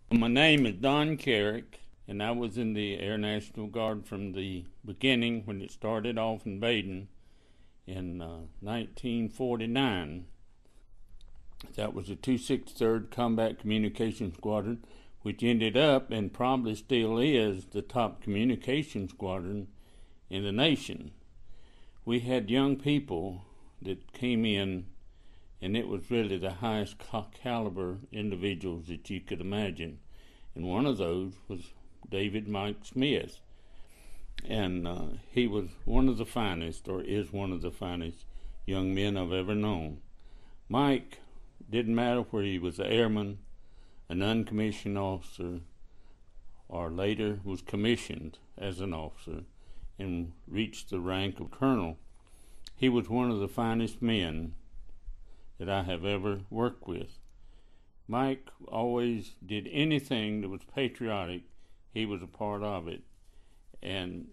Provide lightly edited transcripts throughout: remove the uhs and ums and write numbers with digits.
My name is Don Carrick, and I was in the Air National Guard from the beginning when it started off in Baden in 1949. That was the 263rd Combat Communications Squadron, which ended up, and probably still is, the top communication squadron in the nation. We had young people that came in, and it was really the highest caliber individuals that you could imagine. And one of those was David Mike Smith. And he was one of the finest, or is one of the finest, young men I've ever known. Mike, didn't matter where he was, an airman, an uncommissioned officer, or later was commissioned as an officer and reached the rank of colonel. He was one of the finest men that I have ever worked with. Mike always did anything that was patriotic. He was a part of it. And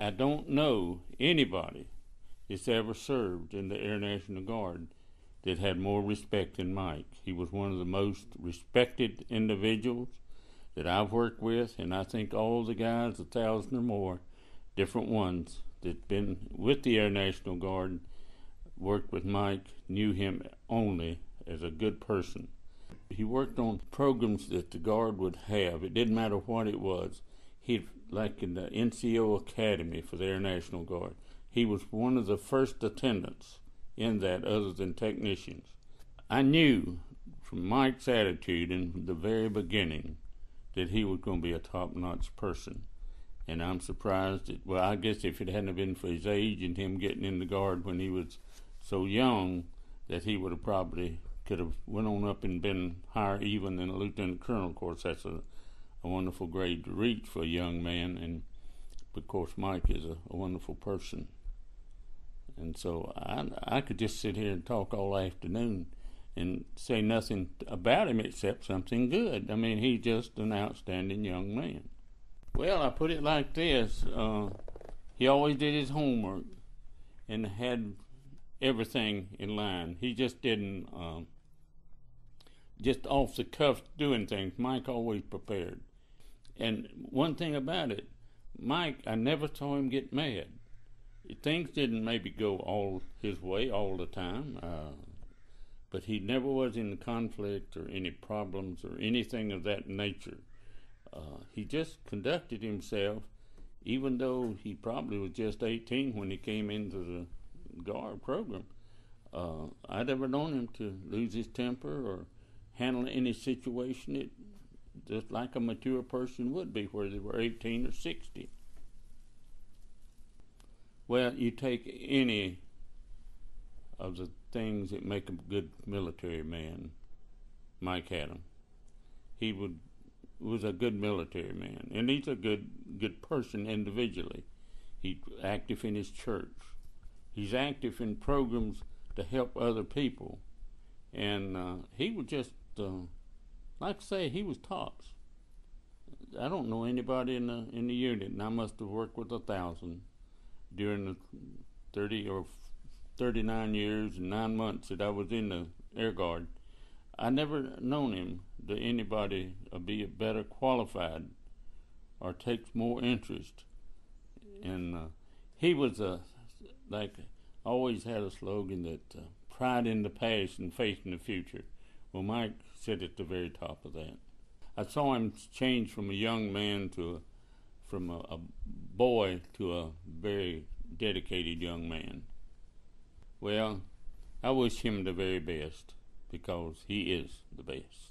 I don't know anybody that's ever served in the Air National Guard that had more respect than Mike. He was one of the most respected individuals that I've worked with, and I think all the guys, 1,000 or more, different ones that been with the Air National Guard, worked with Mike, knew him only as a good person. He worked on programs that the Guard would have. It didn't matter what it was. He, like in the NCO Academy for the Air National Guard, he was one of the first attendants in that other than technicians. I knew from Mike's attitude in the very beginning that he was going to be a top-notch person. And I'm surprised that, well, I guess if it hadn't been for his age and him getting in the Guard when he was so young, that he would have probably could have went on up and been higher even than a lieutenant colonel. Of course, that's a wonderful grade to reach for a young man, and of course Mike is a wonderful person. And so I could just sit here and talk all afternoon and say nothing about him except something good. I mean, he's just an outstanding young man. Well, I put it like this. He always did his homework and had everything in line. He just didn't just off the cuff doing things. Mike always prepared. And one thing about it, Mike, I never saw him get mad. Things didn't maybe go all his way all the time, but he never was in conflict or any problems or anything of that nature. He just conducted himself, even though he probably was just 18 when he came into the Guard program. I'd never known him to lose his temper or handle any situation just like a mature person would be, whether they were 18 or 60. Well, you take any of the things that make a good military man. Mike had them. He was a good military man, and he's a good person individually. He's active in his church. He's active in programs to help other people, and he was just like I say, he was tops. I don't know anybody in the unit, and I must have worked with 1,000 during the 30 or 39 years and 9 months that I was in the Air Guard. I never known him that anybody be better qualified or takes more interest. And he was like always had a slogan that pride in the past and faith in the future. Well, Mike sit at the very top of that. I saw him change from a young man from a boy to a very dedicated young man. Well, I wish him the very best because he is the best.